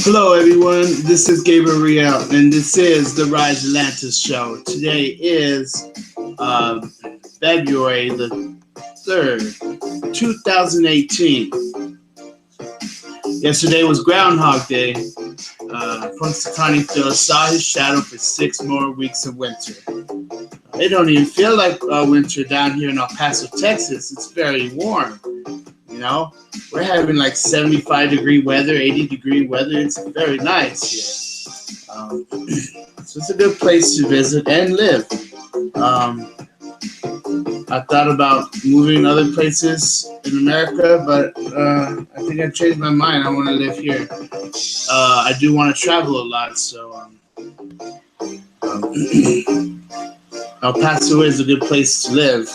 Hello everyone, this is Gabriel and this is the Rise Atlantis show. Today is February the 3rd, 2018. Yesterday was Groundhog Day. Punxsutawney Phil saw his shadow for 6 more weeks of winter. It don't even feel like winter down here in El Paso, Texas. It's very warm. You know, we're having like 75-degree weather, 80-degree weather. It's very nice here. So it's a good place to visit and live. I thought about moving other places in America, but I think I changed my mind. I want to live here. I do want to travel a lot, so El Paso is a good place to live.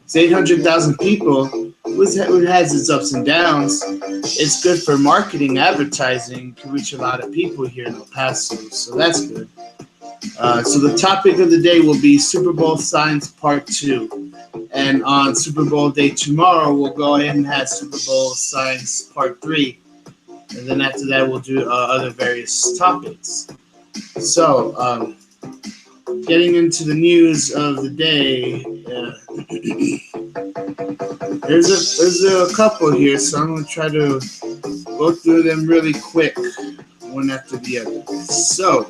It's 800,000 people. It has its ups and downs. It's good for marketing, advertising, to reach a lot of people here in El Paso, so that's good. So the topic of the day will be Super Bowl signs part 2. And on Super Bowl day tomorrow, we'll go ahead and have Super Bowl signs part 3. And then after that, we'll do other various topics. So, getting into the news of the day, there's a couple here, so I'm going to try to go through them really quick, one after the other. So,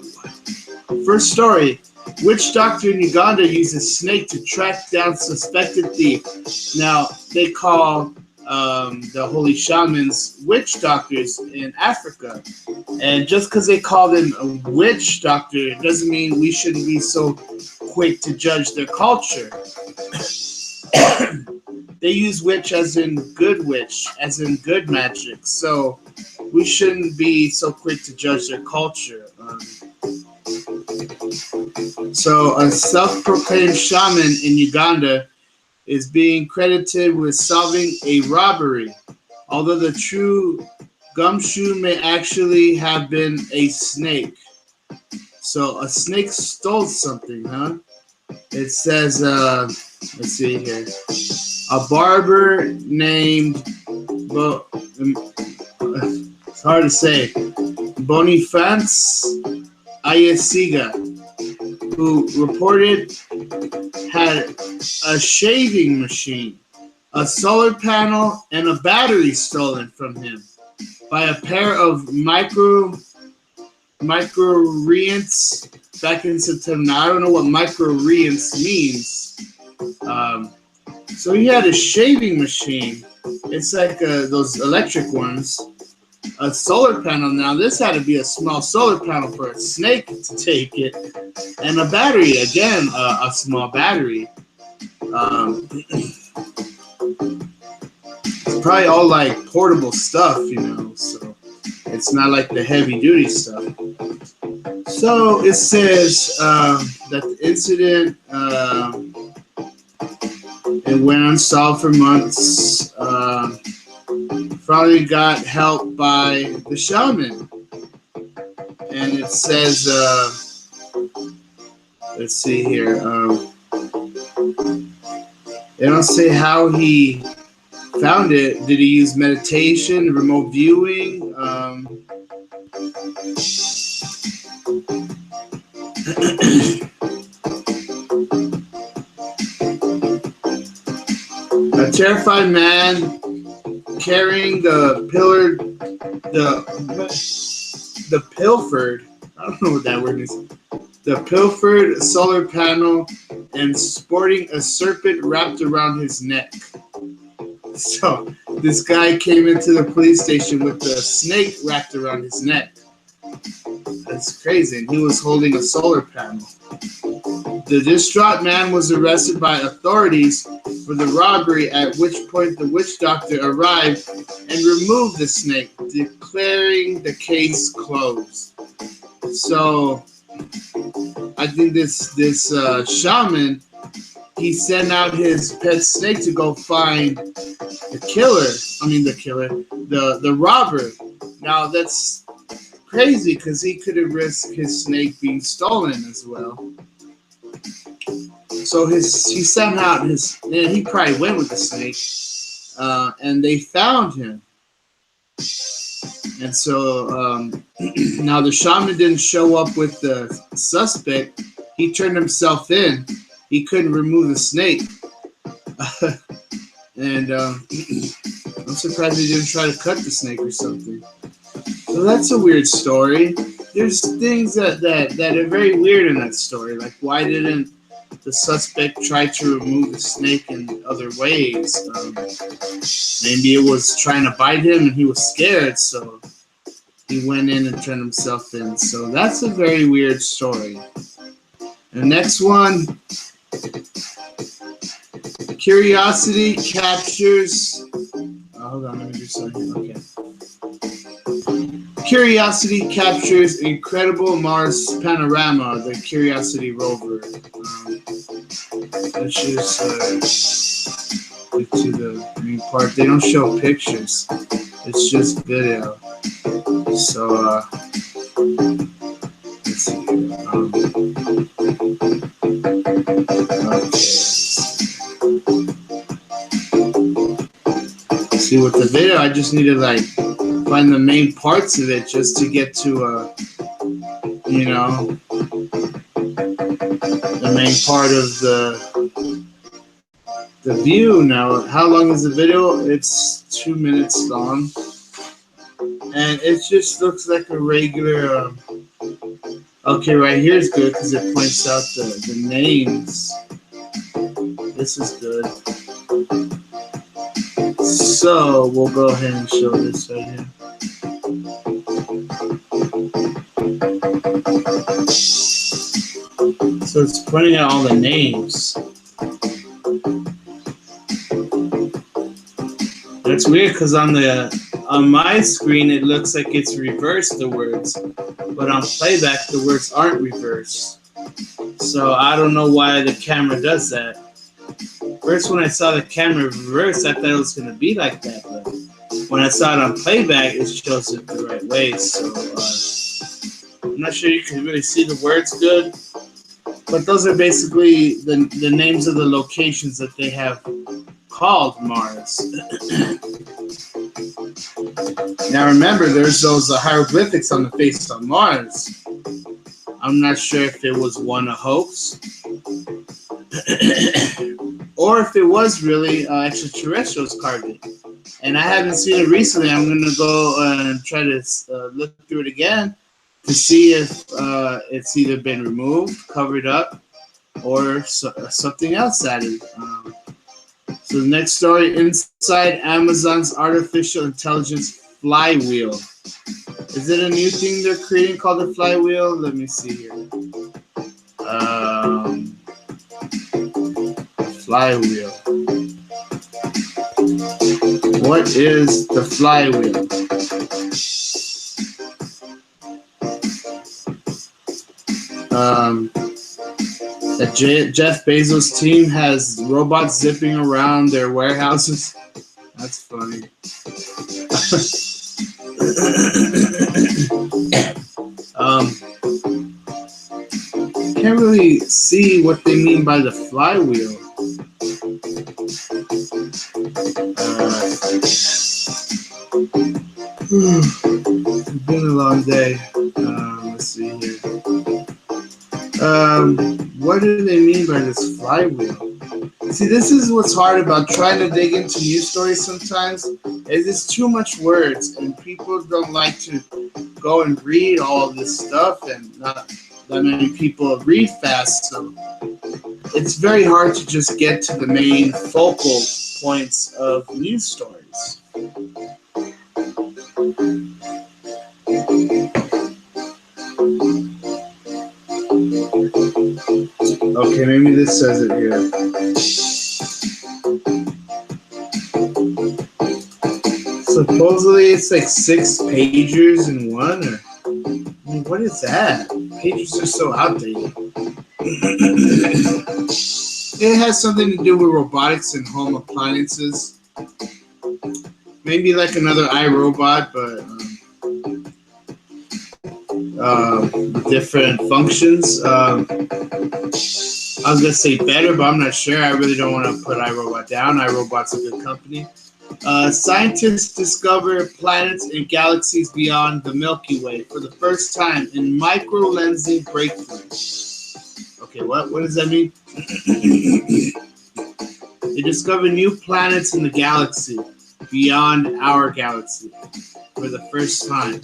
first story, witch doctor in Uganda uses snake to track down suspected thief. Now, they call the holy shamans witch doctors in Africa. And just because they call them a witch doctor doesn't mean we shouldn't be so quick to judge their culture. They use witch as in good witch, as in good magic. So we shouldn't be so quick to judge their culture. So a self-proclaimed shaman in Uganda is being credited with solving a robbery, although the true gumshoe may actually have been a snake. So a snake stole something, huh? It says, let's see here. A barber named, it's hard to say, Boniface Ayesiga, who reported had a shaving machine, a solar panel, and a battery stolen from him by a pair of micro-reants back in September. Now, I don't know what micro-reants means. So he had a shaving machine. It's like those electric ones. A solar panel. Now, this had to be a small solar panel for a snake to take it. And a battery. Again, a small battery. It's probably all like portable stuff, you know. So it's not like the heavy-duty stuff. So it says that the incident... it went unsolved for months. Finally got help by the shaman. And it says, let's see here. They don't say how he found it. Did he use meditation, remote viewing? A terrified man carrying the pilfered, I don't know what that word is, the pilfered solar panel and sporting a serpent wrapped around his neck. So this guy came into the police station with the snake wrapped around his neck. That's crazy. And he was holding a solar panel. The distraught man was arrested by authorities for the robbery, at which point the witch doctor arrived and removed the snake, declaring the case closed. So I think this shaman, he sent out his pet snake to go find the robber. Now that's crazy because he could have risked his snake being stolen as well. So he sent out he probably went with the snake, and they found him. And so now the shaman didn't show up with the suspect. He turned himself in. He couldn't remove the snake. And I'm surprised he didn't try to cut the snake or something. So that's a weird story. There's things that are very weird in that story. Like, why didn't the suspect try to remove the snake in other ways? Maybe it was trying to bite him and he was scared, so he went in and turned himself in. So that's a very weird story. The next one, curiosity captures. Hold on, let me do something. Okay. Curiosity captures incredible Mars panorama. The Curiosity rover. Let's just get to the main part. They don't show pictures. It's just video. So let's see here. Okay. See, with the video, I just need to like find the main parts of it just to get to you know, the main part of the view. Now, how long is the video? It's 2 minutes long, and it just looks like a regular. Okay, right here is good because it points out the names. This is good. So we'll go ahead and show this right here. So it's pointing out all the names. That's weird because on my screen it looks like it's reversed the words, but on playback the words aren't reversed. So I don't know why the camera does that. First, when I saw the camera reversed, I thought it was going to be like that, but when I saw it on playback, it shows it the right way. So I'm not sure you can really see the words good, but those are basically the names of the locations that they have called Mars. Now remember, there's those hieroglyphics on the face of Mars. I'm not sure if it was one a hoax, or if it was really extraterrestrials carved it. And I haven't seen it recently. I'm going to go and try to look through it again to see if it's either been removed, covered up, or something else added. So the next story, inside Amazon's artificial intelligence flywheel. Is it a new thing they're creating called the flywheel? Let me see here. Flywheel. What is the flywheel? That Jeff Bezos' team has robots zipping around their warehouses. That's funny. Can't really see what they mean by the flywheel. It's been a long day. Let's see here. What do they mean by this flywheel? See, this is what's hard about trying to dig into news stories sometimes, is it's too much words, and people don't like to go and read all of this stuff, and not that many people read fast, so it's very hard to just get to the main focal points of news stories. Okay, maybe this says it here. Supposedly it's like 6 pagers in one, or I mean, what is that? Pages are so outdated. It has something to do with robotics and home appliances. Maybe like another iRobot, but different functions. I was gonna say better, but I'm not sure. I really don't want to put iRobot down. iRobot's a good company. Scientists discover planets and galaxies beyond the Milky Way for the first time in microlensing breakthrough. Okay, what does that mean? They discover new planets in the galaxy beyond our galaxy for the first time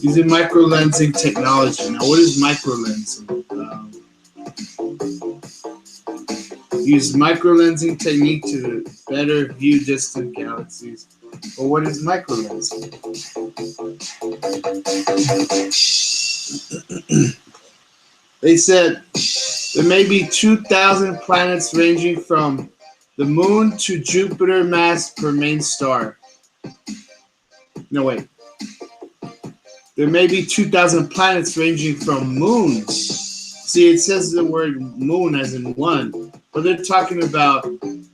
using microlensing technology. Now, what is microlensing? Use microlensing technique to better view distant galaxies. But what is microlensing? They said there may be 2,000 planets ranging from the moon to Jupiter mass per main star. No, wait. There may be 2,000 planets ranging from moons. See, it says the word moon as in one, but they're talking about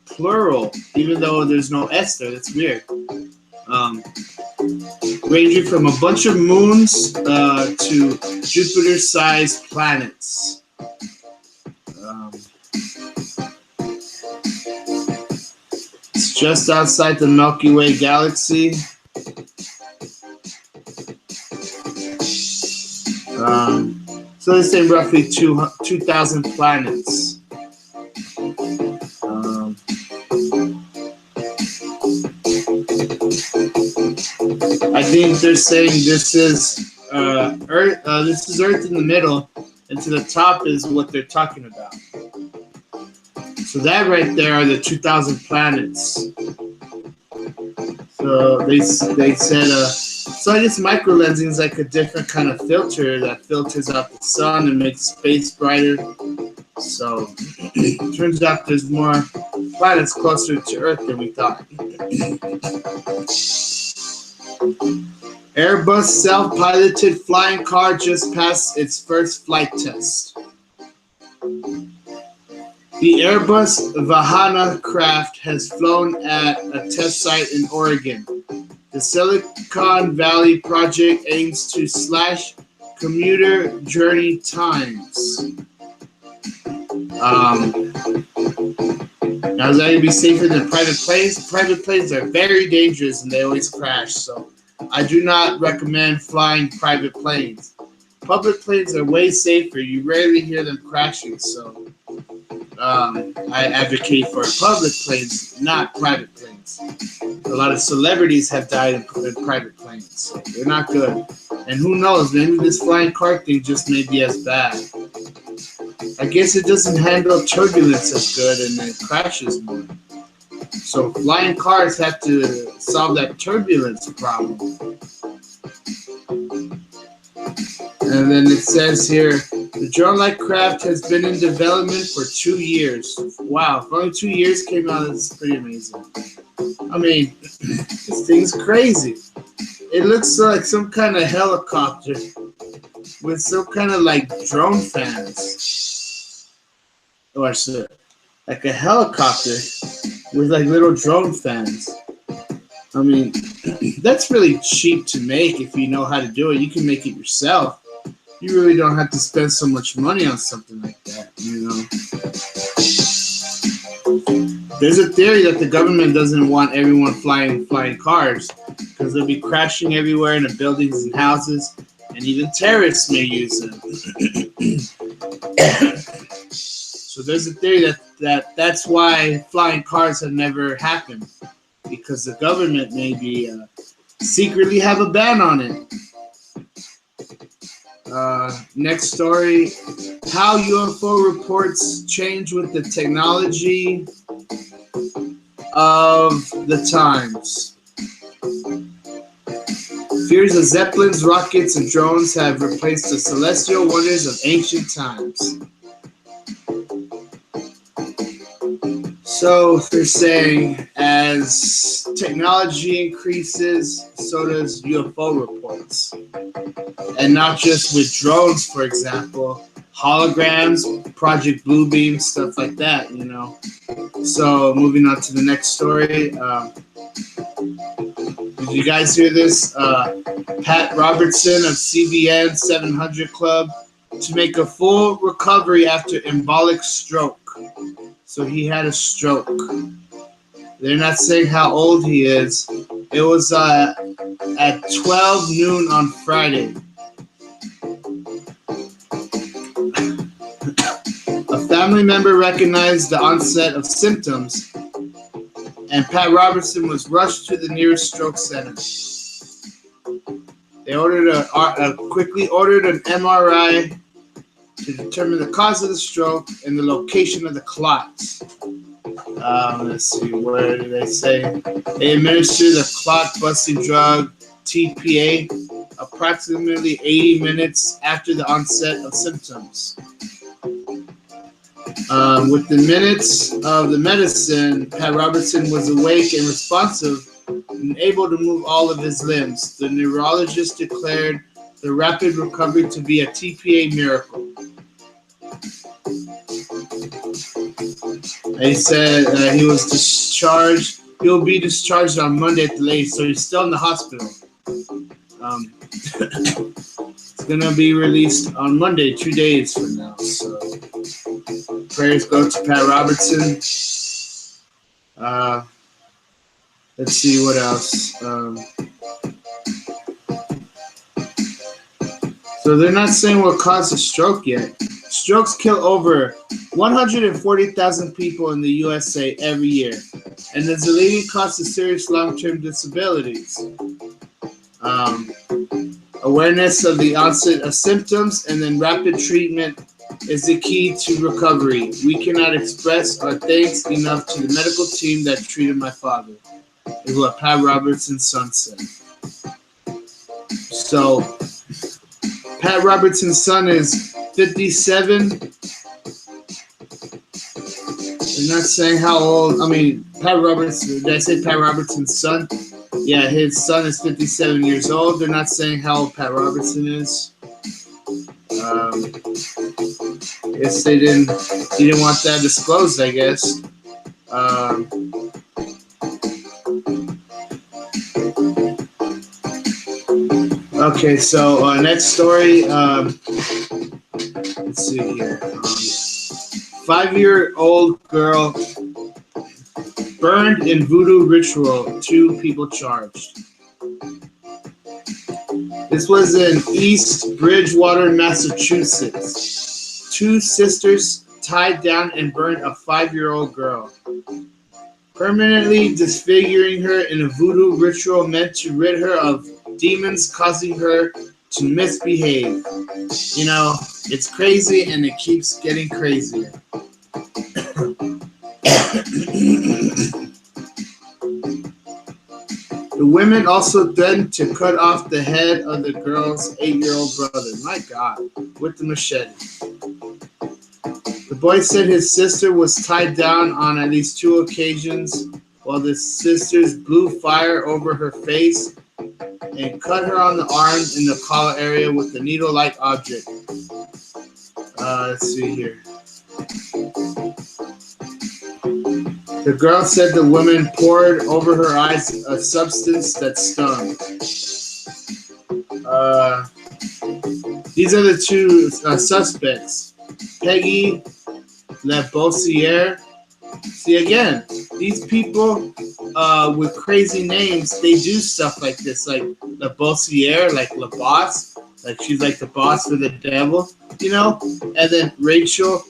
plural, even though there's no S there. That's weird. Ranging from a bunch of moons to Jupiter-sized planets. It's just outside the Milky Way galaxy. So they're saying roughly 2,000 planets. I think they're saying this is Earth. This is Earth in the middle, and to the top is what they're talking about. So that right there are the 2,000 planets. So they said. So I guess microlensing is like a different kind of filter that filters out the sun and makes space brighter. So it turns out there's more planets closer to Earth than we thought. Airbus self-piloted flying car just passed its first flight test. The Airbus Vahana craft has flown at a test site in Oregon. The Silicon Valley project aims to slash commuter journey times. Now, is that going to be safer than private planes? Private planes are very dangerous and they always crash. So I do not recommend flying private planes. Public planes are way safer. You rarely hear them crashing. So I advocate for public planes, not private planes. A lot of celebrities have died in private planes, so they're not good. And who knows, maybe this flying car thing just may be as bad. I guess it doesn't handle turbulence as good and it crashes more. So flying cars have to solve that turbulence problem. And then it says here, the drone-like craft has been in development for 2 years. Wow, if only 2 years came out, that's pretty amazing. I mean, this thing's crazy. It looks like some kind of helicopter with some kind of like drone fans. Or like a helicopter with like little drone fans. I mean, that's really cheap to make if you know how to do it. You can make it yourself. You really don't have to spend so much money on something like that, you know. There's a theory that the government doesn't want everyone flying cars because they'll be crashing everywhere in the buildings and houses, and even terrorists may use them. So there's a theory that's why flying cars have never happened, because the government maybe secretly have a ban on it. Next story, how U.f.o reports change with the technology of the times. Fears of zeppelins, rockets, and drones have replaced the celestial wonders of ancient times. So they're saying as technology increases, so does U.f.o reports. And not just with drones, for example, holograms, Project Bluebeam, stuff like that, you know. So moving on to the next story. Did you guys hear this? Pat Robertson of CBN 700 Club to make a full recovery after embolic stroke. So he had a stroke. They're not saying how old he is. It was at 12 noon on Friday. A family member recognized the onset of symptoms, and Pat Robertson was rushed to the nearest stroke center. They quickly ordered an MRI to determine the cause of the stroke and the location of the clots. Let's see, where do they say? They administered the clot-busting drug TPA approximately 80 minutes after the onset of symptoms. Within minutes of the medicine, Pat Robertson was awake and responsive and able to move all of his limbs. The neurologist declared the rapid recovery to be a TPA miracle. He said he was discharged. He'll be discharged on Monday at the latest, so he's still in the hospital. It's going to be released on Monday, 2 days from now. So prayers go to Pat Robertson. Let's see what else. So they're not saying what caused the stroke yet. Strokes kill over 140,000 people in the USA every year, and is the leading cause of serious long-term disabilities. Awareness of the onset of symptoms and then rapid treatment is the key to recovery. We cannot express our thanks enough to the medical team that treated my father, is what Pat Robertson's son said. So, Pat Robertson's son is 57. They're not saying how old. I mean, Pat Robertson. Did I say Pat Robertson's son? Yeah, his son is 57 years old. They're not saying how old Pat Robertson is. Guess they didn't. He didn't want that disclosed, I guess. Okay, so next story. Let's see here. 5-year-old girl burned in voodoo ritual. 2 people charged. This was in East Bridgewater, Massachusetts. 2 sisters tied down and burned a 5-year-old girl, permanently disfiguring her in a voodoo ritual meant to rid her of demons causing her to misbehave. You know, it's crazy and it keeps getting crazier. The women also threatened to cut off the head of the girl's 8-year-old brother. My God, with the machete. The boy said his sister was tied down on at least 2 occasions, while the sisters blew fire over her face and cut her on the arm in the collar area with a needle-like object. Let's see here. The girl said the woman poured over her eyes a substance that stung. These are the 2 suspects. Peggy LaBossiere. See, again, these people with crazy names, they do stuff like this, like LaBossiere, like La Boss, like she's like the boss for the devil, you know? And then Rachel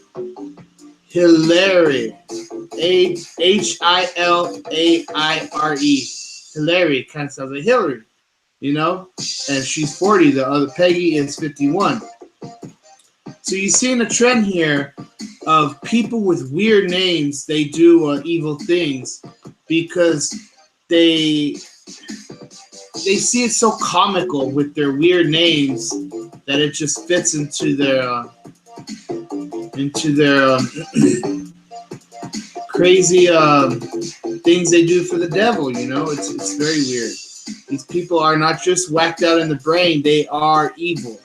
Hilary, Hilaire. Hilary kind of sounds like Hillary, you know? And she's 40. The other Peggy is 51. So you're seeing a trend here of people with weird names. They do evil things because they see it so comical with their weird names that it just fits into their crazy things they do for the devil. You know, it's very weird. These people are not just whacked out in the brain; they are evil.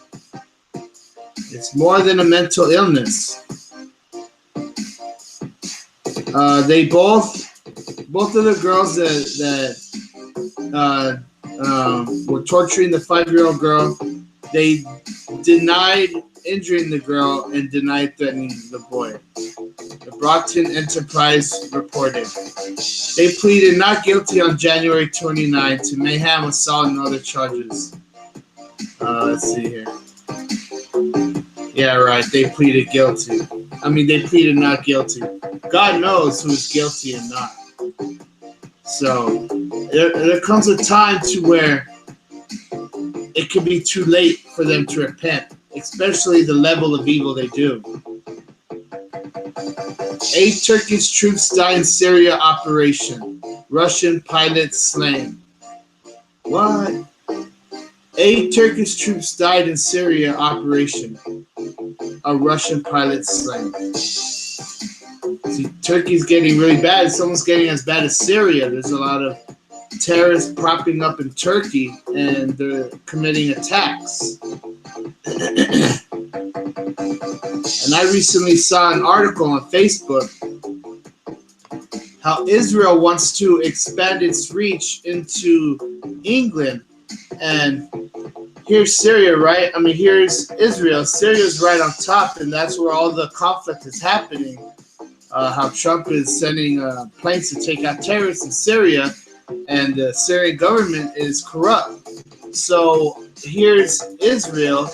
It's more than a mental illness. They both of the girls that were torturing the 5-year-old girl, they denied injuring the girl and denied threatening the boy. The Broughton Enterprise reported. They pleaded not guilty on January 29 to mayhem, assault, and other charges. Let's see here. Yeah, right. They pleaded guilty. They pleaded not guilty. God knows who's guilty and not. So there comes a time to where it could be too late for them to repent, especially the level of evil they do. 8 Turkish troops die in Syria operation. Russian pilots slain. What? 8 Turkish troops died in Syria operation. A Russian pilot slain. See, Turkey's getting really bad. It's almost getting as bad as Syria. There's a lot of terrorists propping up in Turkey, and they're committing attacks. And I recently saw an article on Facebook how Israel wants to expand its reach into England. And here's Syria, right? Here's Israel. Syria's right on top, and that's where all the conflict is happening. How Trump is sending planes to take out terrorists in Syria, and the Syrian government is corrupt. So here's Israel,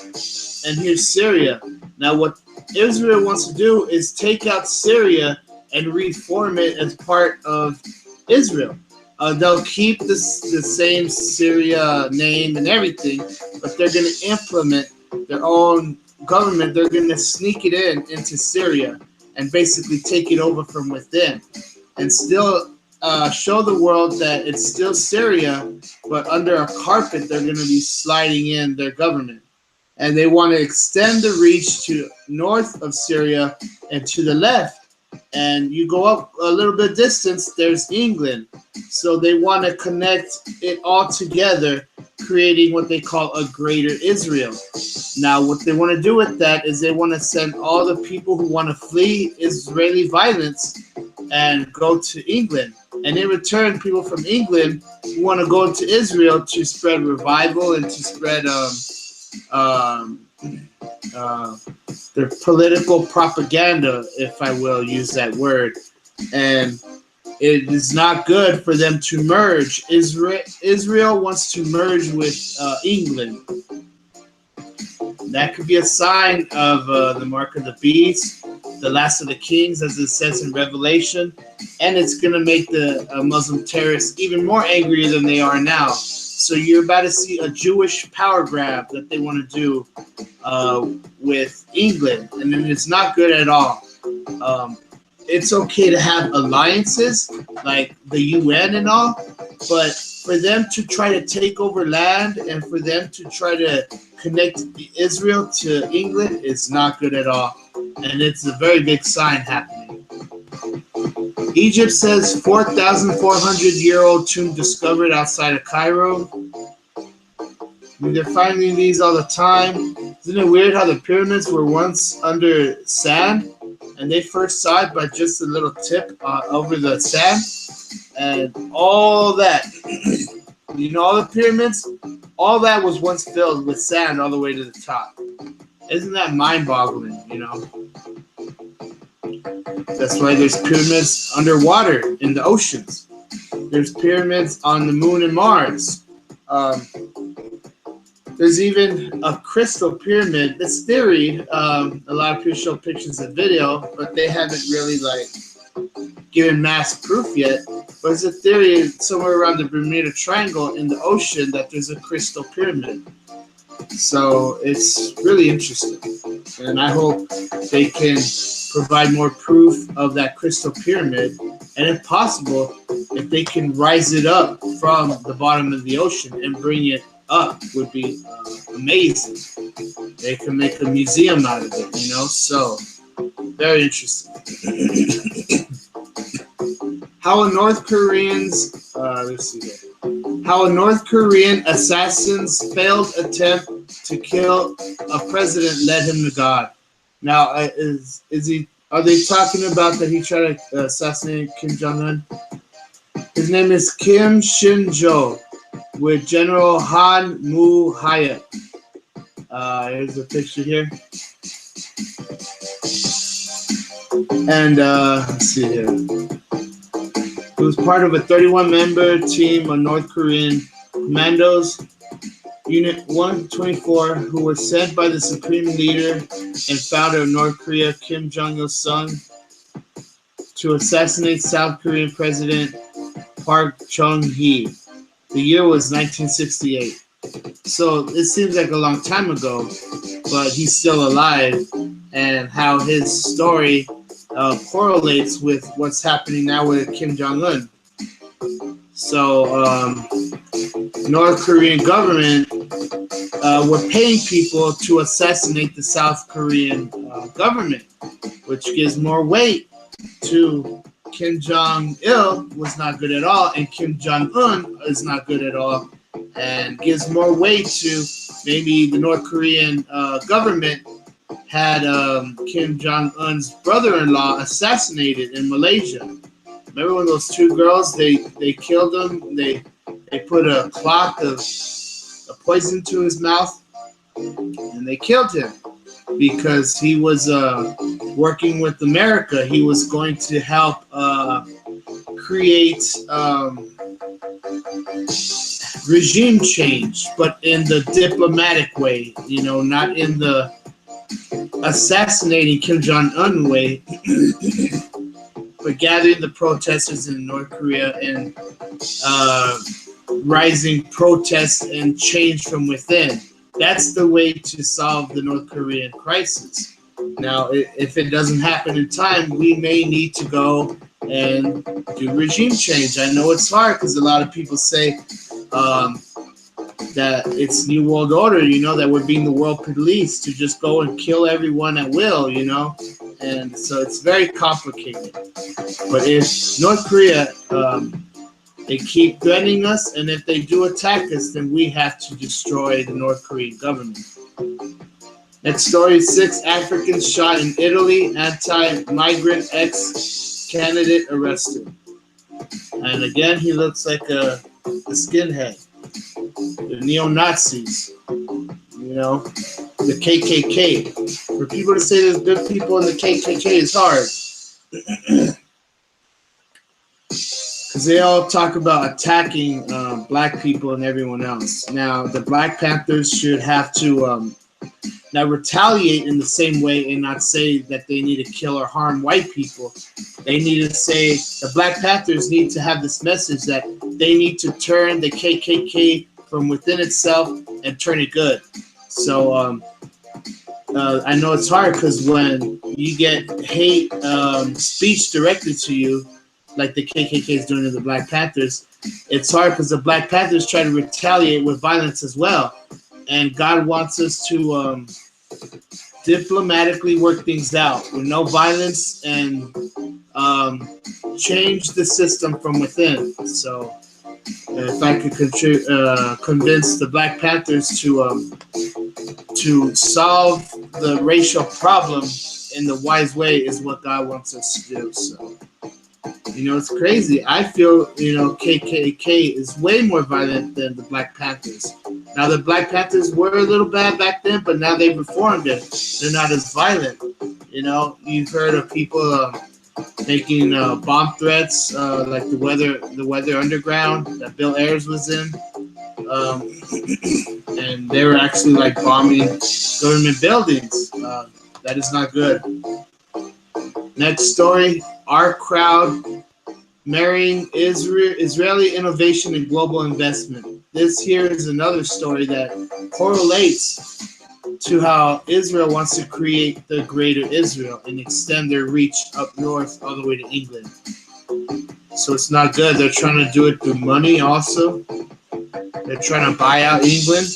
and here's Syria. Now what Israel wants to do is take out Syria and reform it as part of Israel. They'll keep the same Syria name and everything, but they're going to implement their own government. They're going to sneak it into Syria and basically take it over from within, and still show the world that it's still Syria, but under a carpet they're going to be sliding in their government. And they want to extend the reach to north of Syria and to the left. And you go up a little bit distance, there's England. So they want to connect it all together, creating what they call a greater Israel. Now, what they want to do with that is they want to send all the people who want to flee Israeli violence and go to England. And in return, people from England who want to go to Israel to spread revival and to spread their political propaganda, if I will use that word. And it is not good for them to merge. Israel wants to merge with England. That could be a sign of the mark of the beast, the last of the kings, as it says in Revelation. And it's going to make the Muslim terrorists even more angry than they are now. So you're about to see a Jewish power grab that they want to do with England. And then it's not good at all. It's okay to have alliances like the UN and all, but for them to try to take over land and for them to try to connect Israel to England is not good at all. And it's a very big sign happening. Egypt says 4,400-year-old tomb discovered outside of Cairo. They're finding these all the time. Isn't it weird how the pyramids were once under sand? And they first saw it by just a little tip over the sand. And all that, all the pyramids, all that was once filled with sand all the way to the top. Isn't that mind-boggling, That's why there's pyramids underwater in the oceans. There's pyramids on the moon and Mars. There's even a crystal pyramid. It's theory. A lot of people show pictures and video, but they haven't really given mass proof yet. But it's a theory somewhere around the Bermuda Triangle in the ocean that there's a crystal pyramid. So it's really interesting. And I hope they can provide more proof of that crystal pyramid. And if possible, if they can rise it up from the bottom of the ocean and bring it up, would be amazing. They can make a museum out of it, So, very interesting. How a North Korean assassin's failed attempt to kill a president led him to God. Now, are they talking about that he tried to assassinate Kim Jong-un? His name is Kim Shin-jo with General Han Moo-hyuk. Here's a picture here. And let's see here. He was part of a 31-member team of North Korean commandos, Unit 124, who were sent by the supreme leader and founder of North Korea, Kim Jong-il's son, to assassinate South Korean President Park Chung-hee. The year was 1968. So it seems like a long time ago, but he's still alive, and how his story correlates with what's happening now with Kim Jong-un. So North Korean government were paying people to assassinate the South Korean government, which gives more weight to Kim Jong-il was not good at all, and Kim Jong-un is not good at all, and gives more weight to maybe the North Korean government had Kim Jong-un's brother-in-law assassinated in Malaysia. Remember when those two girls, they killed him, they put a clock of poison to his mouth, and they killed him because he was working with America. He was going to help create regime change, but in the diplomatic way, not in the assassinating Kim Jong-un way, but gathering the protesters in North Korea and rising protests and change from within. That's the way to solve the North Korean crisis. Now, if it doesn't happen in time, we may need to go and do regime change. I know it's hard because a lot of people say that it's New World Order, that we're being the world police to just go and kill everyone at will, and so it's very complicated. But if North Korea, they keep threatening us, and if they do attack us, then we have to destroy the North Korean government. Next story, 6 Africans shot in Italy, anti-migrant ex-candidate arrested. And again, he looks like a skinhead. The neo-Nazis, the KKK. For people to say there's good people in the KKK is hard. Because they all talk about attacking black people and everyone else. Now, the Black Panthers should have to now retaliate in the same way and not say that they need to kill or harm white people. They need to say, the Black Panthers need to have this message that they need to turn the KKK from within itself and turn it good. So I know it's hard because when you get hate speech directed to you, like the KKK is doing to the Black Panthers, it's hard because the Black Panthers try to retaliate with violence as well. And God wants us to diplomatically work things out with no violence and change the system from within. So if I could convince the Black Panthers to solve the racial problem in the wise way is what God wants us to do. So, it's crazy. I feel, KKK is way more violent than the Black Panthers. Now, the Black Panthers were a little bad back then, but now they've reformed it. They're not as violent. You've heard of people making bomb threats, like the Weather Underground that Bill Ayers was in. And they were actually like bombing government buildings. That is not good. Next story, our crowd marrying Israeli innovation and global investment. This here is another story that correlates to how Israel wants to create the greater Israel and extend their reach up north all the way to England. So it's not good. They're trying to do it through money also. They're trying to buy out England.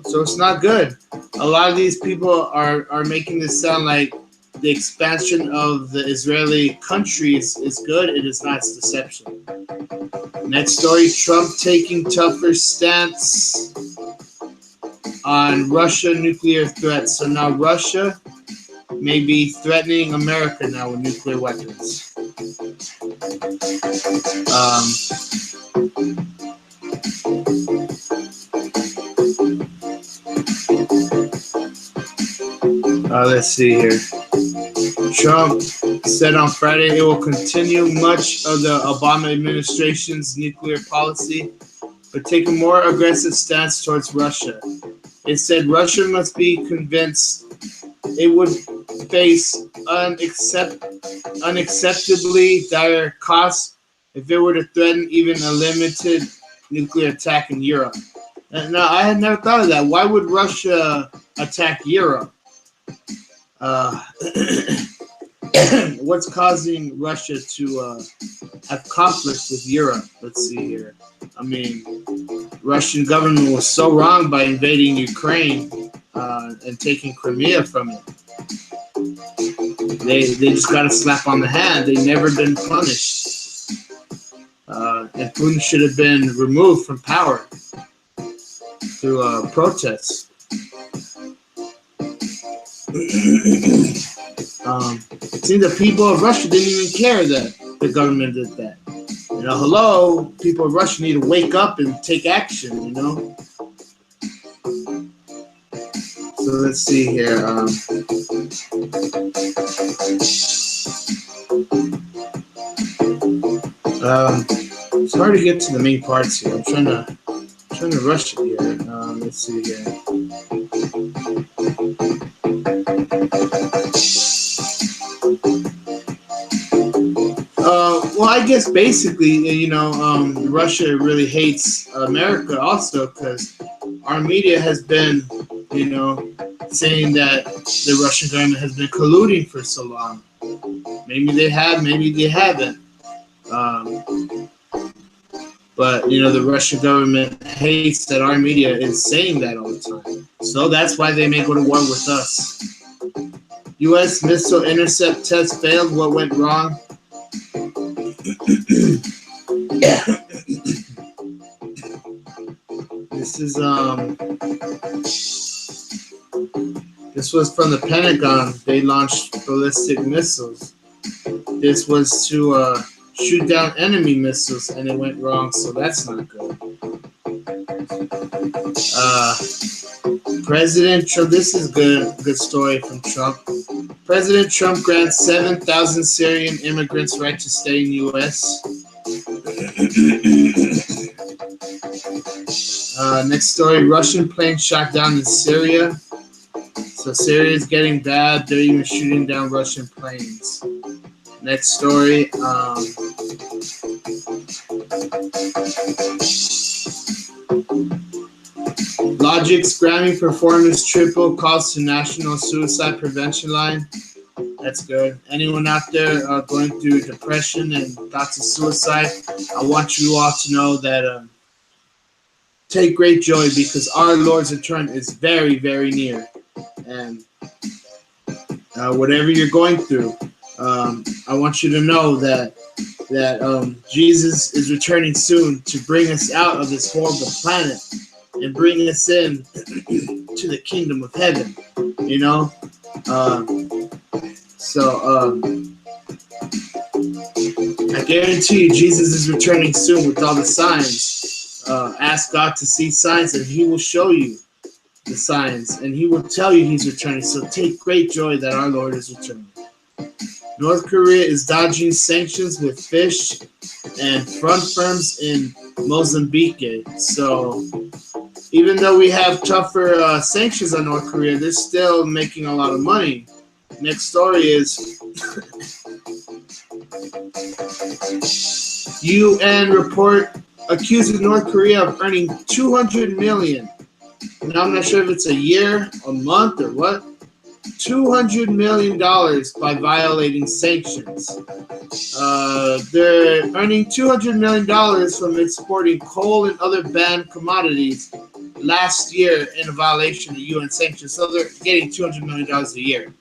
So it's not good. A lot of these people are making this sound like the expansion of the Israeli countries is good. It is not. It's deception. Next story, Trump taking tougher stance on Russia nuclear threats. So now Russia may be threatening America now with nuclear weapons. Let's see here. Trump said on Friday it will continue much of the Obama administration's nuclear policy, but take a more aggressive stance towards Russia. It said Russia must be convinced it would face unacceptably dire costs if it were to threaten even a limited nuclear attack in Europe. Now, I had never thought of that. Why would Russia attack Europe? What's causing Russia to have conflict with Europe? Let's see here. I mean, Russian government was so wrong by invading Ukraine and taking Crimea from it. They just got a slap on the hand. They've never been punished. And Putin should have been removed from power through protests. It seems the people of Russia didn't even care that the government did that. You know, hello, people of Russia need to wake up and take action, you know? So let's see here. It's hard to get to the main parts here. I'm trying to rush it here. Let's see here. Well, I guess basically, you know, Russia really hates America also because our media has been, you know, saying that the Russian government has been colluding for so long. Maybe they have, maybe they haven't. But, you know, the Russian government hates that our media is saying that all the time. So that's why they may go to war with us. U.S. missile intercept test failed. What went wrong? This is this was from the Pentagon. They launched ballistic missiles. This was to shoot down enemy missiles, and it went wrong, so that's not good. President Trump, this is good story from Trump. President Trump grants 7,000 Syrian immigrants right to stay in U.S. Next story, Russian plane shot down in Syria. So Syria is getting bad. They're even shooting down Russian planes. Next story, Logic's Grammy performance triple calls to National Suicide Prevention Line. That's good. Anyone out there going through depression and thoughts of suicide, I want you all to know that take great joy because our Lord's return is very, very near. And whatever you're going through, I want you to know that Jesus is returning soon to bring us out of this horrible planet and bring us in to the kingdom of heaven, you know? I guarantee you Jesus is returning soon with all the signs. Ask God to see signs and he will show you the signs and he will tell you he's returning. So take great joy that our Lord is returning. North Korea is dodging sanctions with fish and front firms in Mozambique. So even though we have tougher sanctions on North Korea, they're still making a lot of money. Next story is UN report accuses North Korea of earning $200 million. Now I'm not sure if it's a year, a month, or what. $200 million by violating sanctions. They're earning $200 million from exporting coal and other banned commodities last year in a violation of UN sanctions. So they're getting $200 million a year.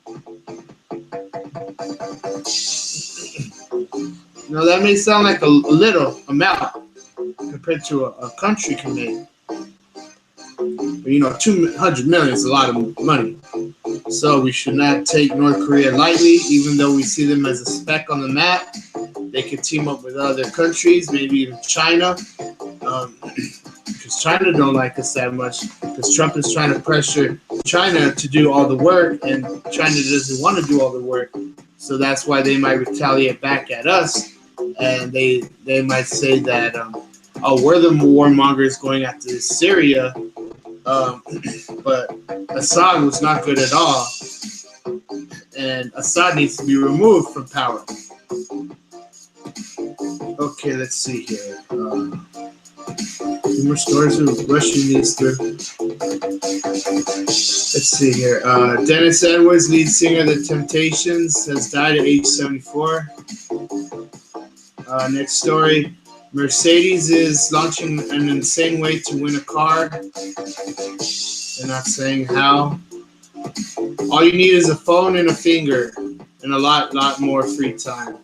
Now that may sound like a little amount compared to a country can make. But you know, $200 million is a lot of money. So we should not take North Korea lightly, even though we see them as a speck on the map. They could team up with other countries, maybe even China, because China don't like us that much. Because Trump is trying to pressure China to do all the work, and China doesn't want to do all the work. So that's why they might retaliate back at us, and they might say that, oh, we're the warmongers going after Syria, but Assad was not good at all, and Assad needs to be removed from power. Okay, let's see here. Two more stories. We're rushing these through. Let's see here. Dennis Edwards, lead singer of The Temptations, has died at age 74. Next story. Mercedes is launching an insane way to win a car. They're not saying how. All you need is a phone and a finger and a lot more free time.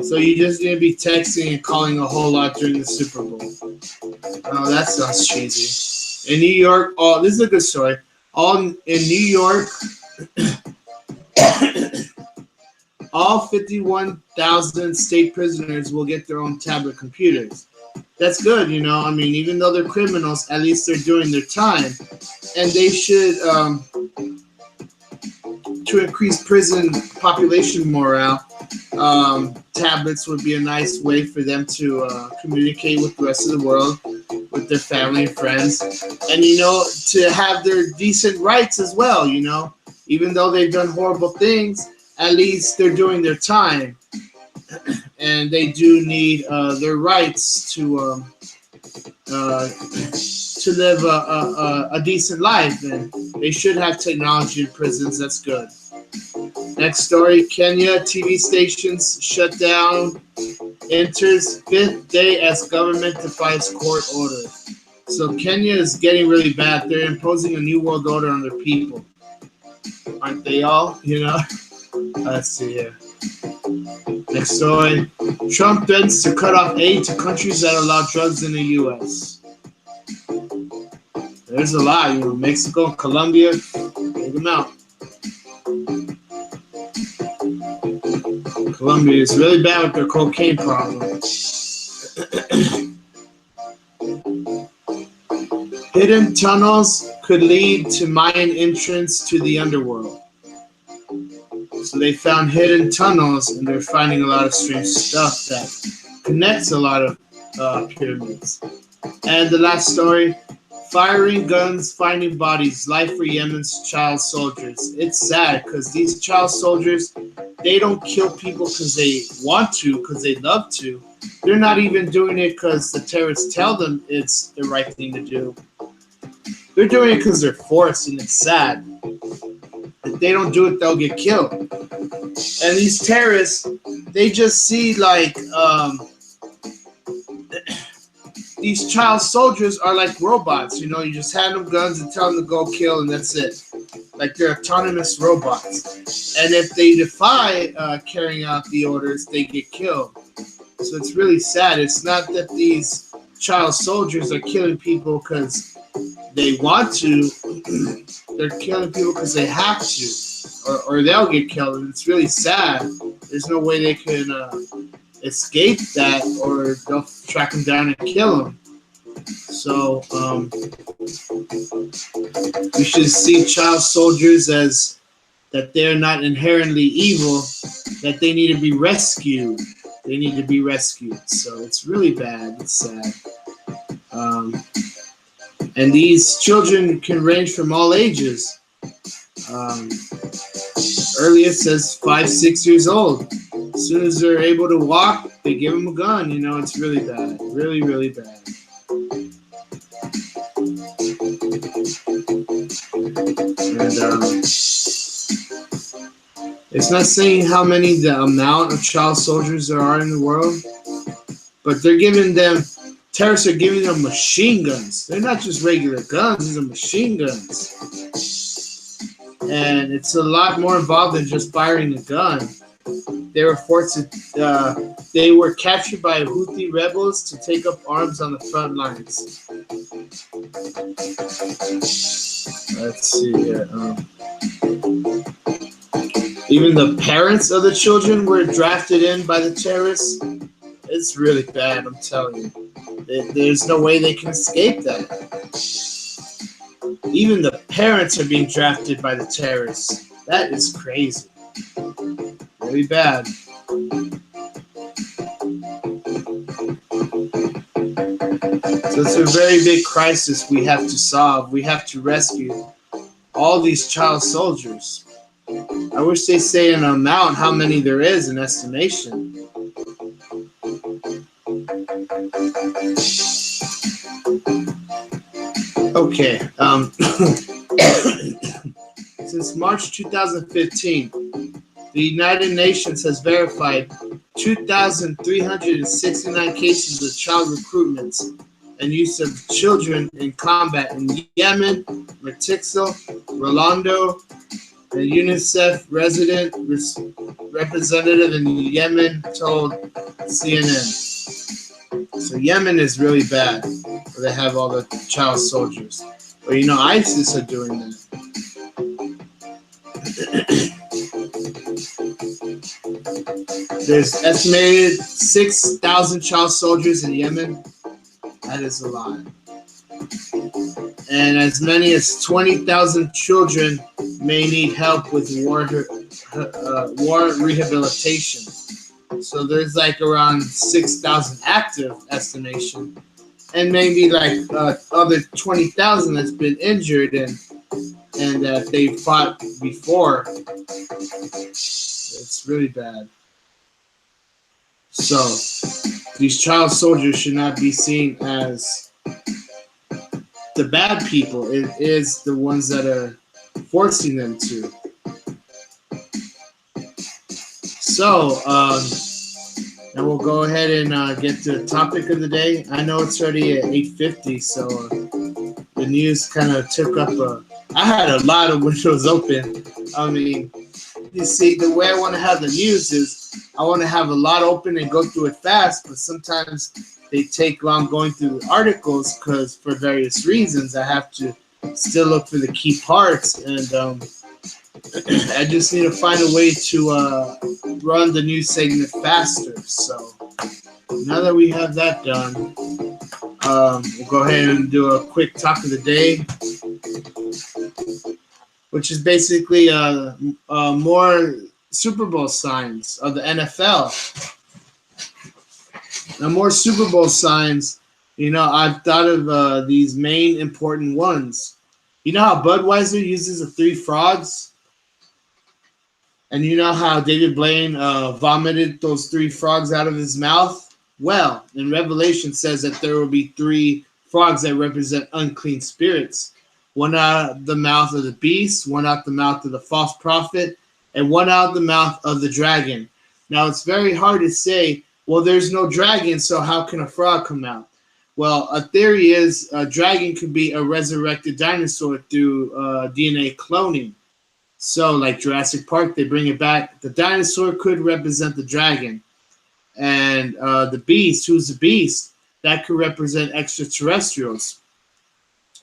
So you just need to be texting and calling a whole lot during the Super Bowl. Oh, that sounds cheesy. In New York, oh, this is a good story. In New York, all 51,000 state prisoners will get their own tablet computers. That's good, you know. I mean, even though they're criminals, at least they're doing their time. And they should, to increase prison population morale, tablets would be a nice way for them to communicate with the rest of the world, with their family and friends, and, you know, to have their decent rights as well, you know. Even though they've done horrible things, at least they're doing their time, and they do need their rights to live a decent life, and they should have technology in prisons. That's good. Next story, Kenya TV stations shut down, enters 5th day as government defies court order. So Kenya is getting really bad. They're imposing a new world order on their people. Aren't they all, you know? Let's see here. Next story, Trump threatens to cut off aid to countries that allow drugs in the U.S. There's a lot, you know, Mexico, Colombia, take them out. Colombia is really bad with their cocaine problem. Hidden tunnels could lead to Mayan entrance to the underworld. So they found hidden tunnels, and they're finding a lot of strange stuff that connects a lot of pyramids. And the last story, firing guns, finding bodies, life for Yemen's child soldiers. It's sad because these child soldiers, they don't kill people because they want to, because they love to. They're not even doing it because the terrorists tell them it's the right thing to do. They're doing it because they're forced, and it's sad. If they don't do it, they'll get killed. And these terrorists, they just see like these child soldiers are like robots. You know, you just hand them guns and tell them to go kill, and that's it. Like they're autonomous robots. And if they defy carrying out the orders, they get killed. So it's really sad. It's not that these child soldiers are killing people because they want to. They're killing people because they have to, or they'll get killed. And it's really sad. There's no way they can escape that, or they'll track them down and kill them. So we should see child soldiers as that they're not inherently evil, that they need to be rescued. They need to be rescued. So it's really bad. It's sad. And these children can range from all ages. Earliest says 5, 6 years old. As soon as they're able to walk, they give them a gun. You know, it's really bad. Really, really bad. And it's not saying how many, the amount of child soldiers there are in the world, but they're giving them, terrorists are giving them machine guns. They're not just regular guns, these are machine guns. And it's a lot more involved than just firing a gun. They were they were captured by Houthi rebels to take up arms on the front lines. Let's see here. Even the parents of the children were drafted in by the terrorists. It's really bad, I'm telling you. There's no way they can escape that. Even the parents are being drafted by the terrorists. That is crazy. Very bad. So it's a very big crisis we have to solve. We have to rescue all these child soldiers. I wish they say an amount, how many there is, an estimation. Okay. Since March 2015, the United Nations has verified 2,369 cases of child recruitments and use of children in combat in Yemen. Robertson, Rolando, a UNICEF representative in Yemen told CNN. So Yemen is really bad, where they have all the child soldiers. But you know, ISIS are doing that. There's estimated 6,000 child soldiers in Yemen. That is a lot. And as many as 20,000 children may need help with war rehabilitation. So there's like around 6,000 active estimation, and maybe like other 20,000 that's been injured and that they fought before. It's really bad. So these child soldiers should not be seen as the bad people. It is the ones that are forcing them to. So and we'll go ahead and get to the topic of the day. I know it's already at 8:50, so the news kind of took up I had a lot of windows open. I mean, you see, the way I want to have the news is I want to have a lot open and go through it fast, but sometimes they take long going through the articles because for various reasons I have to still look for the key parts, and I just need to find a way to run the news segment faster. So now that we have that done, we'll go ahead and do a quick talk of the day, which is basically more Super Bowl signs of the NFL. Now, more Super Bowl signs, you know, I've thought of these main important ones. You know how Budweiser uses the 3 frogs? And you know how David Blaine vomited those 3 frogs out of his mouth? Well, in Revelation says that there will be 3 frogs that represent unclean spirits. One out of the mouth of the beast, one out the mouth of the false prophet, and one out of the mouth of the dragon. Now, it's very hard to say, well, there's no dragon, so how can a frog come out? Well, a theory is a dragon could be a resurrected dinosaur through DNA cloning. So, like Jurassic Park, they bring it back. The dinosaur could represent the dragon. And the beast, who's the beast? That could represent extraterrestrials.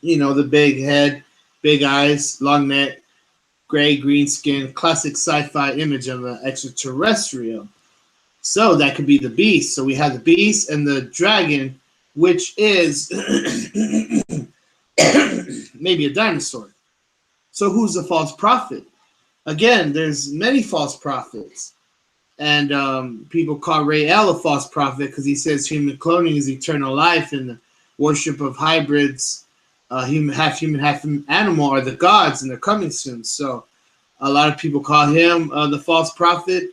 You know, the big head, big eyes, long neck, gray, green skin, classic sci-fi image of an extraterrestrial. So that could be the beast. So we have the beast and the dragon, which is maybe a dinosaur. So who's the false prophet? Again, there's many false prophets. And people call Rael a false prophet because he says human cloning is eternal life, and the worship of hybrids, half human, half animal, are the gods, and they're coming soon. So a lot of people call him the false prophet.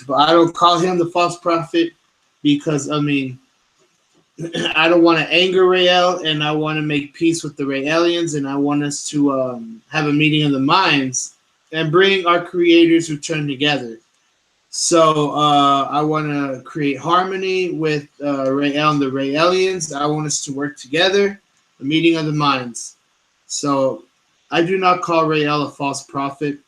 But I don't call him the false prophet because, I mean, I don't want to anger Rael, and I want to make peace with the Raelians, and I want us to have a meeting of the minds and bring our creators return together. So I want to create harmony with Rael and the Raelians. I want us to work together, a meeting of the minds. So I do not call Rael a false prophet.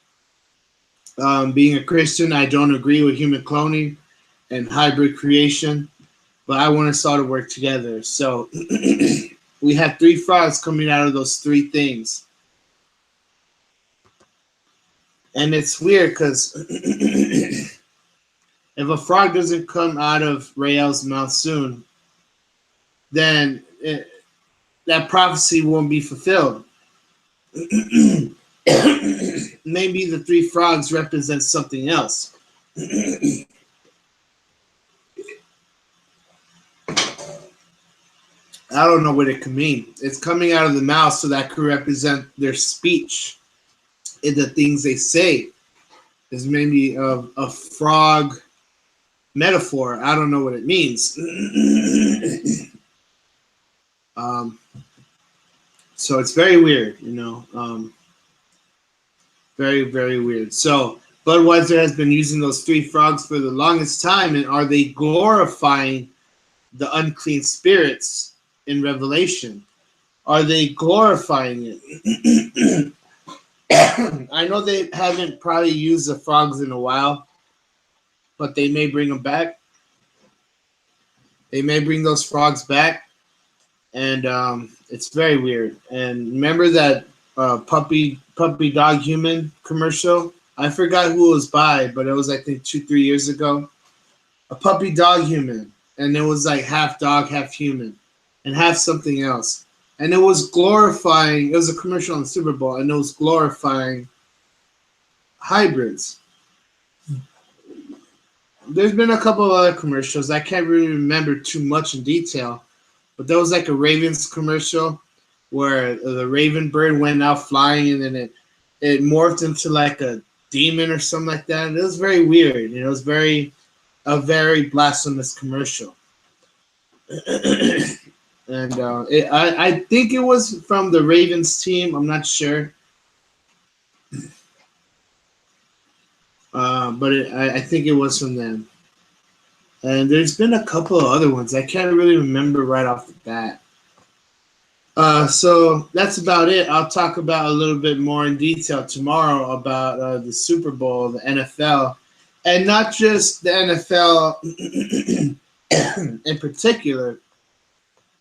Being a Christian, I don't agree with human cloning and hybrid creation, but I want us all to work together. So we have 3 frogs coming out of those 3 things. And it's weird because if a frog doesn't come out of Rael's mouth soon, then that prophecy won't be fulfilled. Maybe the 3 frogs represent something else. I don't know what it could mean. It's coming out of the mouth, so that could represent their speech and the things they say. Is maybe a frog metaphor. I don't know what it means. um, so it's very weird, very, very weird. So Budweiser has been using those three frogs for the longest time, and are they glorifying the unclean spirits in Revelation? Are they glorifying it? I know they haven't probably used the frogs in a while, but they may bring them back. They may bring those frogs back, and it's very weird. And remember that puppy dog human commercial? I forgot who it was by, but it was I think 2-3 years ago. A puppy dog human, and it was like half dog, half human, and half something else. And it was glorifying. It was a commercial on the Super Bowl, and it was glorifying hybrids. There's been a couple of other commercials. I can't really remember too much in detail, but there was like a Ravens commercial where the raven bird went out flying, and then it morphed into like a demon or something like that. And it was very weird. It was a very blasphemous commercial. And I think it was from the Ravens team. I'm not sure. But I think it was from them. And there's been a couple of other ones. I can't really remember right off the bat. So that's about it. I'll talk about a little bit more in detail tomorrow about the Super Bowl, the NFL, and not just the NFL in particular,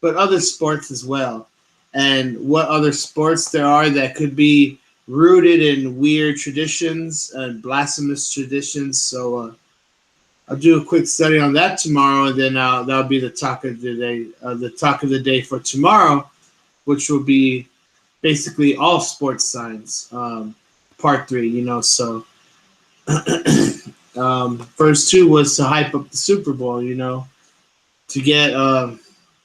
but other sports as well. And what other sports there are that could be rooted in weird traditions and blasphemous traditions. So I'll do a quick study on that tomorrow, and then that'll be the talk of the day. The talk of the day for tomorrow, which will be basically all sports science, part 3. So first 2 was to hype up the Super Bowl. To get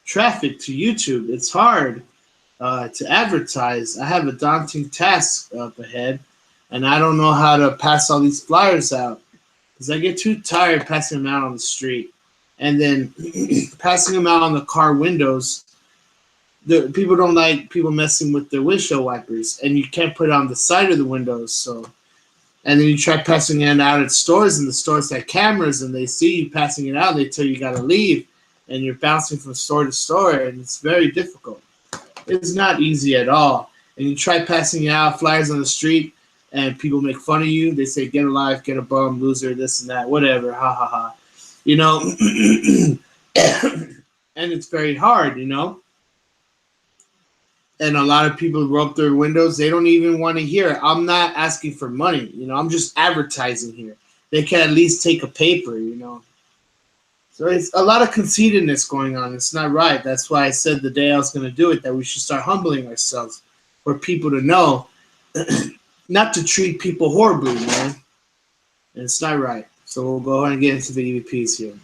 traffic to YouTube. It's hard to advertise. I have a daunting task up ahead, and I don't know how to pass all these flyers out because I get too tired passing them out on the street, and then passing them out on the car windows. The people don't like people messing with their windshield wipers, and you can't put it on the side of the windows. So, and then you try passing it out at stores, and the stores have cameras, and they see you passing it out. They tell you got to leave, and you're bouncing from store to store, and it's very difficult. It's not easy at all. And you try passing out flyers on the street, and people make fun of you. They say, "Get a life, get a bum, loser, this and that, whatever, ha ha ha." And it's very hard. And a lot of people roll up their windows. They don't even want to hear. I'm not asking for money. I'm just advertising here. They can at least take a paper. So it's a lot of conceitedness going on. It's not right. That's why I said the day I was going to do it that we should start humbling ourselves for people to know not to treat people horribly, man. And it's not right. So we'll go ahead and get into the EVPs here.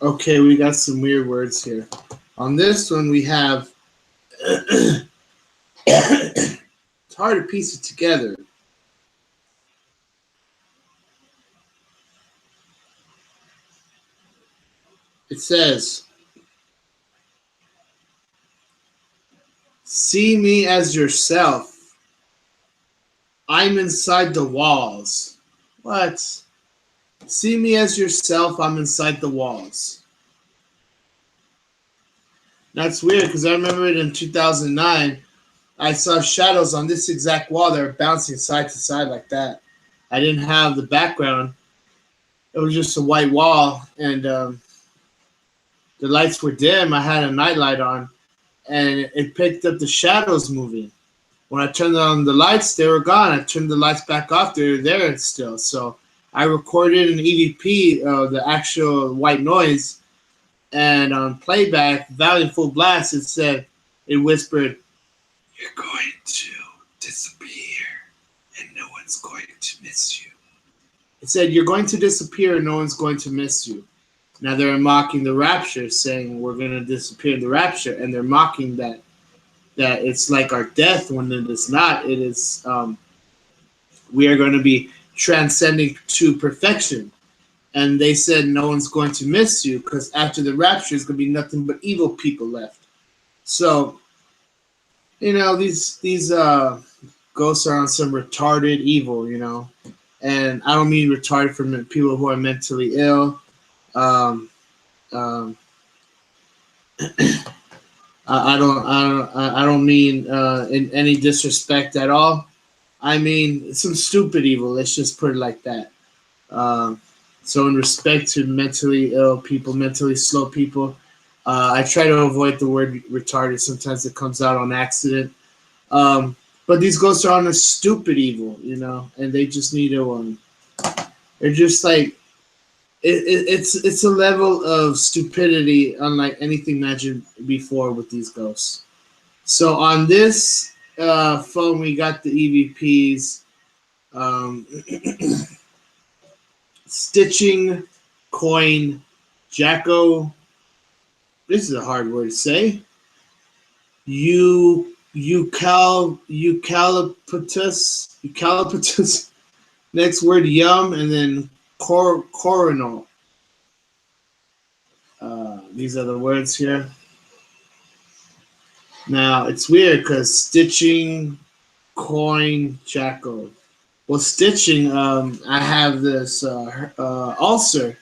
Okay, we got some weird words here. On this one, we have. It's hard to piece it together. It says, "See me as yourself. I'm inside the walls." What? See me as yourself. I'm inside the walls. That's weird because I remember it in 2009. I saw shadows on this exact wall that were bouncing side to side like that. I didn't have the background. It was just a white wall, and the lights were dim. I had a nightlight on, and it picked up the shadows moving. When I turned on the lights, they were gone. I turned the lights back off. They were there still. So I recorded an EVP, the actual white noise, and on playback, volume full blast, it whispered, "You're going to disappear, and no one's going to miss you." It said, "You're going to disappear, and no one's going to miss you." Now they're mocking the rapture, saying we're going to disappear in the rapture, and they're mocking that it's like our death when it is not. It is we are going to be transcending to perfection. And they said no one's going to miss you because after the rapture, there's going to be nothing but evil people left. So, these ghosts are on some retarded evil, and I don't mean retarded for people who are mentally ill. I don't mean in any disrespect at all. I mean some stupid evil. Let's just put it like that. So in respect to mentally ill people, mentally slow people, I try to avoid the word retarded. Sometimes it comes out on accident. But these ghosts are on a stupid evil, and they just need to. They're just like it's a level of stupidity unlike anything imagined before with these ghosts. So on this phone, we got the EVPs, stitching, coin, Jacko. This is a hard word to say. Eucalyptus. Next word, yum, and then coronal. These are the words here. Now, it's weird because stitching, coin, Jacko. Well, stitching, I have this ulcer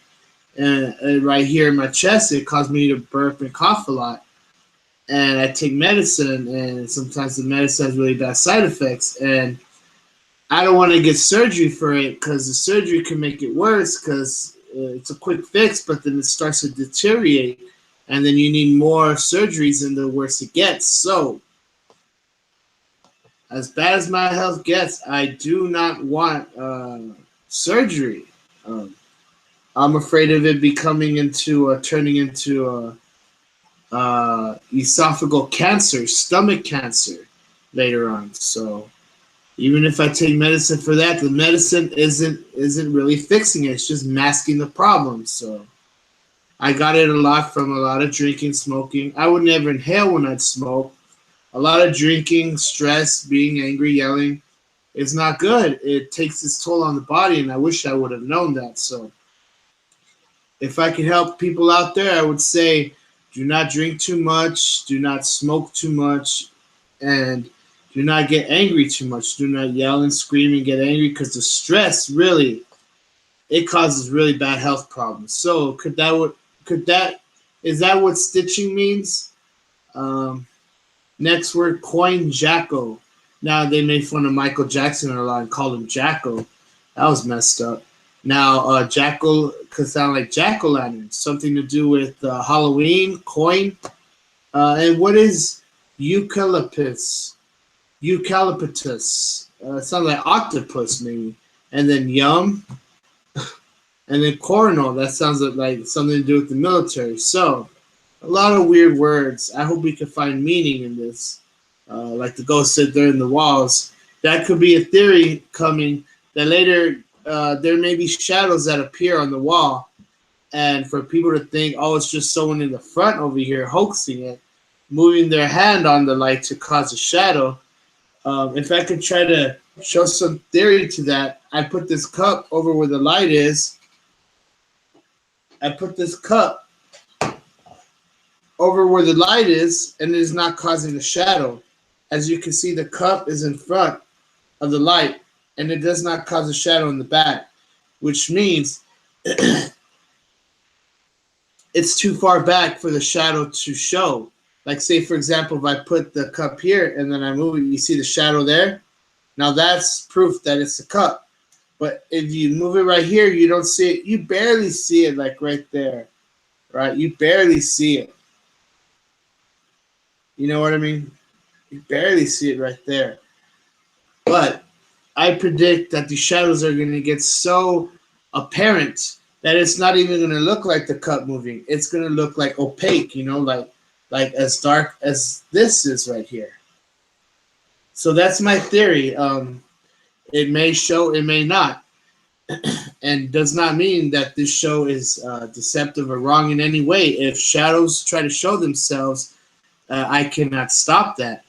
and right here in my chest. It caused me to burp and cough a lot. And I take medicine, and sometimes the medicine has really bad side effects. And I don't want to get surgery for it because the surgery can make it worse because it's a quick fix, but then it starts to deteriorate. And then you need more surgeries, and the worse it gets. So, as bad as my health gets, I do not want surgery. I'm afraid of it becoming turning into esophageal cancer, stomach cancer later on. So even if I take medicine for that, the medicine isn't really fixing it. It's just masking the problem. So I got it a lot from a lot of drinking, smoking. I would never inhale when I'd smoke. A lot of drinking, stress, being angry, yelling. It's not good. It takes its toll on the body, and I wish I would have known that. So if I could help people out there, I would say do not drink too much, do not smoke too much, and do not get angry too much. Do not yell and scream and get angry because the stress really, it causes really bad health problems. So is that what stitching means? Next word, coin, Jacko. Now they made fun of Michael Jackson a lot and called him Jacko. That was messed up. Now, jackal could sound like jack-o'-lantern, something to do with Halloween, coin. And what is eucalyptus? Eucalyptus. Sounds like octopus, maybe. And then yum. And then coronal. That sounds like something to do with the military. So, a lot of weird words. I hope we can find meaning in this. Like the ghost said there in the walls. That could be a theory coming that later there may be shadows that appear on the wall, and for people to think, oh, it's just someone in the front over here hoaxing it, moving their hand on the light to cause a shadow. If I could try to show some theory to that, I put this cup over where the light is. I put this cup over where the light is, and it is not causing a shadow. As you can see, the cup is in front of the light, and it does not cause a shadow in the back, which means it's too far back for the shadow to show. Like, say, for example, if I put the cup here and then I move it, you see the shadow there? Now that's proof that it's a cup. But if you move it right here, you don't see it. You barely see it, like right there, right? You barely see it. You know what I mean? You barely see it right there. But I predict that the shadows are going to get so apparent that it's not even going to look like the cup moving. It's going to look like opaque, you know, like as dark as this is right here. So that's my theory. It may show, it may not, and does not mean that this show is deceptive or wrong in any way. If shadows try to show themselves, I cannot stop that.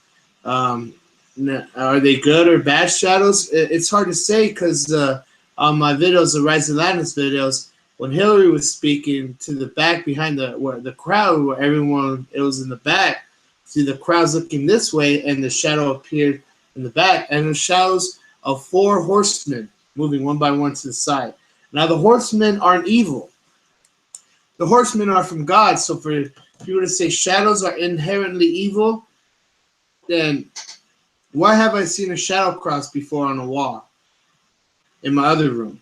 Are they good or bad shadows? It's hard to say because on my videos, the Rise of Atlantis videos, when Hillary was speaking to the back behind the crowd, where everyone, it was in the back, see the crowd's looking this way, and the shadow appeared in the back, and the shadows of 4 horsemen moving one by one to the side. Now the horsemen aren't evil. The horsemen are from God. So for people to say shadows are inherently evil, then why have I seen a shadow cross before on a wall in my other room?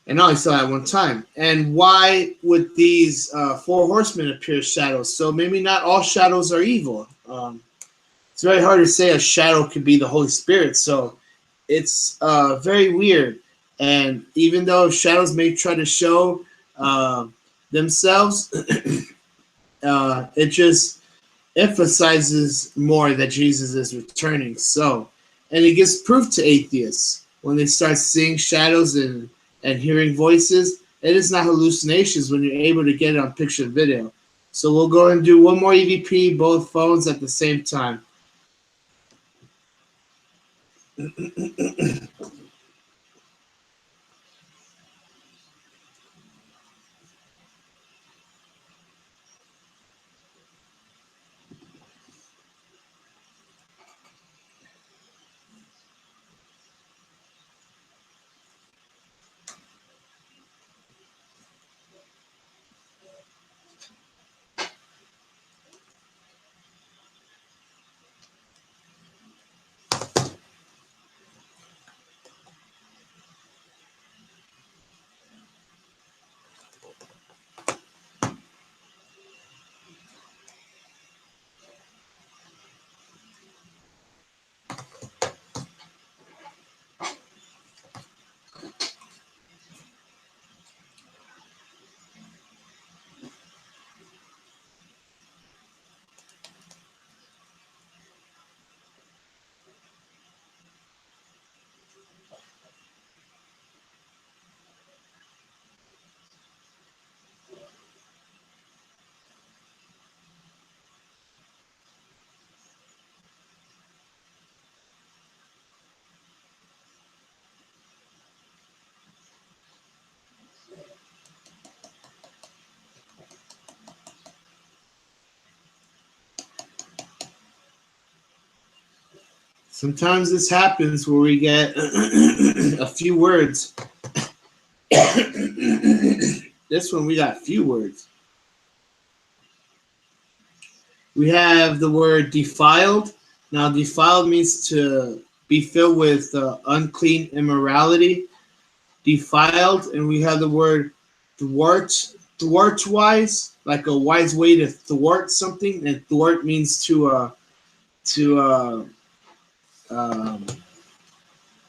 And I only saw it one time. And why would these 4 horsemen appear as shadows? So maybe not all shadows are evil. It's very hard to say a shadow could be the Holy Spirit. So it's very weird. And even though shadows may try to show themselves, it just emphasizes more that Jesus is returning. So, and it gives proof to atheists when they start seeing shadows and hearing voices. It is not hallucinations when you're able to get it on picture and video. So we'll go and do one more EVP, both phones at the same time. Sometimes this happens where we get a few words. This one we got few words. We have the word defiled. Now, defiled means to be filled with unclean immorality. Defiled, and we have the word thwartwise, like a wise way to thwart something. And thwart means to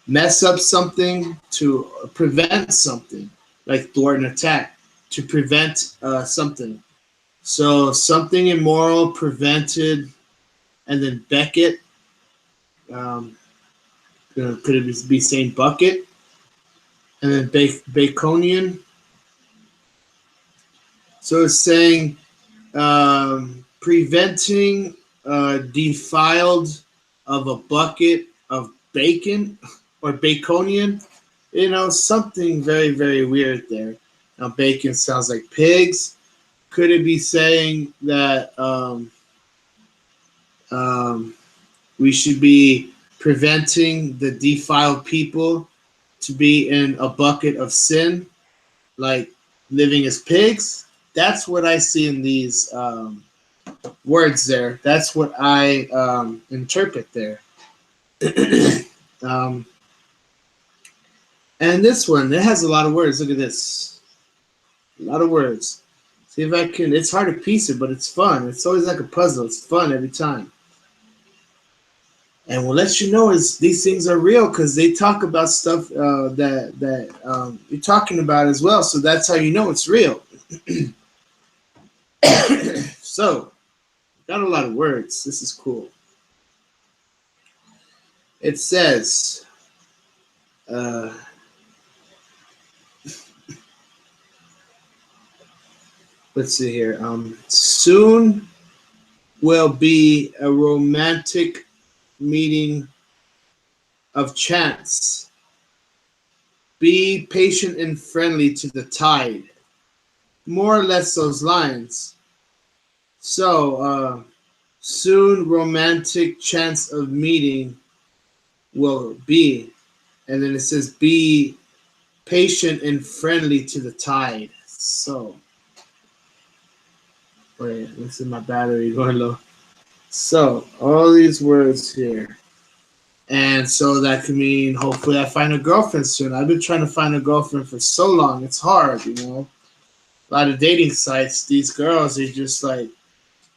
mess up something, to prevent something, like thwart an attack, to prevent something. So something immoral, prevented, and then becket. Could it be saying bucket? And then baconian. So it's saying preventing defiled of a bucket of bacon or baconian, something very, very weird there. Now, bacon sounds like pigs. Could it be saying that we should be preventing the defiled people to be in a bucket of sin, like living as pigs? That's what I see in these words there. That's what I interpret there. And this one, it has a lot of words. Look at this. A lot of words. See if I can. It's hard to piece it, but it's fun. It's always like a puzzle. It's fun every time. And we'll let you know is these things are real because they talk about stuff that you're talking about as well. So that's how you know it's real. So, got a lot of words. This is cool. It says, let's see here. Soon will be a romantic meeting of chance. Be patient and friendly to the tide. More or less those lines. So, soon romantic chance of meeting will be. And then it says, be patient and friendly to the tide. So, wait, this is my battery going low. So, all these words here. And so that could mean hopefully I find a girlfriend soon. I've been trying to find a girlfriend for so long. It's hard, A lot of dating sites, these girls are just like,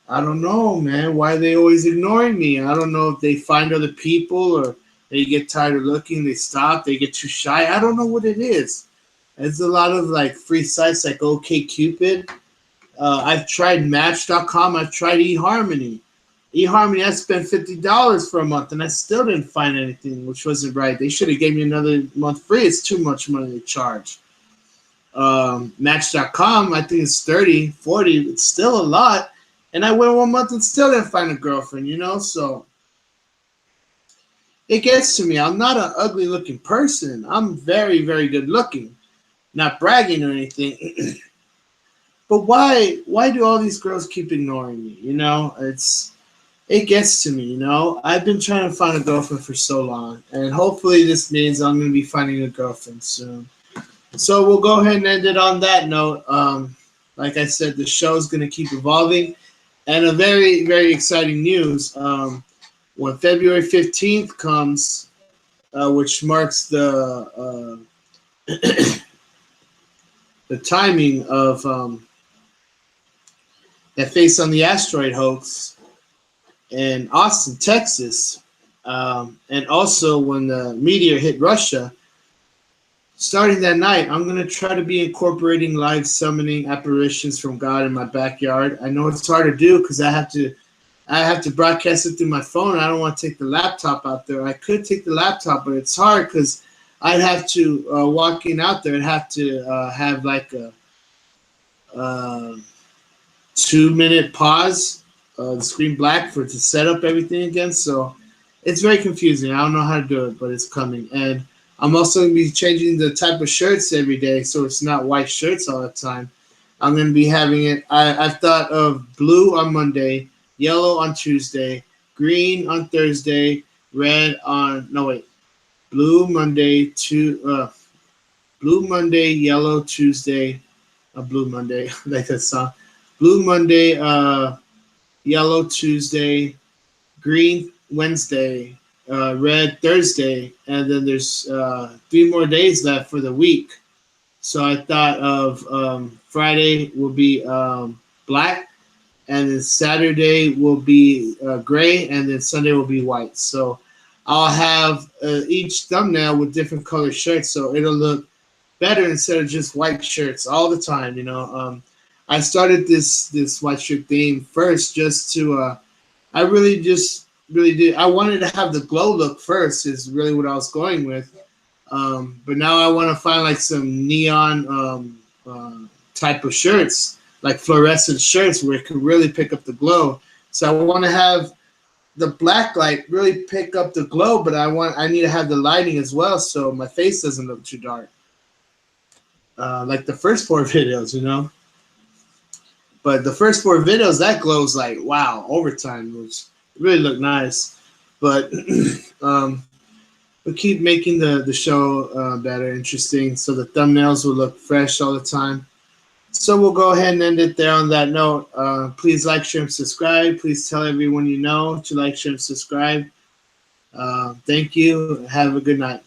I don't know, man. Why are they always ignoring me? I don't know if they find other people or they get tired of looking, they stop, they get too shy. I don't know what it is. There's a lot of like free sites like OkCupid. I've tried Match.com. I've tried eHarmony. eHarmony, I spent $50 for a month and I still didn't find anything, which wasn't right. They should have gave me another month free. It's too much money to charge. Match.com, I think it's 30, 40. It's still a lot. And I went 1 month and still didn't find a girlfriend, So it gets to me. I'm not an ugly looking person. I'm very, very good looking. Not bragging or anything. But why do all these girls keep ignoring me? It gets to me, I've been trying to find a girlfriend for so long. And hopefully this means I'm going to be finding a girlfriend soon. So we'll go ahead and end it on that note. Like I said, the show is going to keep evolving. And a very, very exciting news. When February 15th comes, which marks the the timing of that Face on the Asteroid hoax in Austin, Texas, and also when the meteor hit Russia, starting that night, I'm going to try to be incorporating live summoning apparitions from God in my backyard. I know it's hard to do because I have to broadcast it through my phone. I don't want to take the laptop out there. I could take the laptop, but it's hard because I'd have to walk in out there and have to have like a 2-minute pause, the screen black for it to set up everything again. So it's very confusing. I don't know how to do it, but it's coming. And I'm also going to be changing the type of shirts every day, so it's not white shirts all the time. I'm going to be having it. I've thought of blue on Monday, yellow on Tuesday, green on Thursday, red on blue Monday, yellow Tuesday, blue Monday, like that song. Blue Monday, yellow Tuesday, green Wednesday, red Thursday, and then there's 3 more days left for the week. So I thought of Friday will be black, and then Saturday will be gray, and then Sunday will be white. So I'll have each thumbnail with different color shirts, so it'll look better instead of just white shirts all the time. I started this white shirt theme first just to I really did. I wanted to have the glow look first is really what I was going with. But now I want to find like some neon type of shirts, like fluorescent shirts where it can really pick up the glow. So I want to have the black light really pick up the glow, but I need to have the lighting as well so my face doesn't look too dark. Like the first 4 videos, you know. But the first 4 videos, that glows like wow, overtime, which really looked nice. But we keep making the show better, interesting, so the thumbnails will look fresh all the time. So we'll go ahead and end it there on that note. Please like, share, and subscribe. Please tell everyone you know to like, share, and subscribe. Thank you. Have a good night.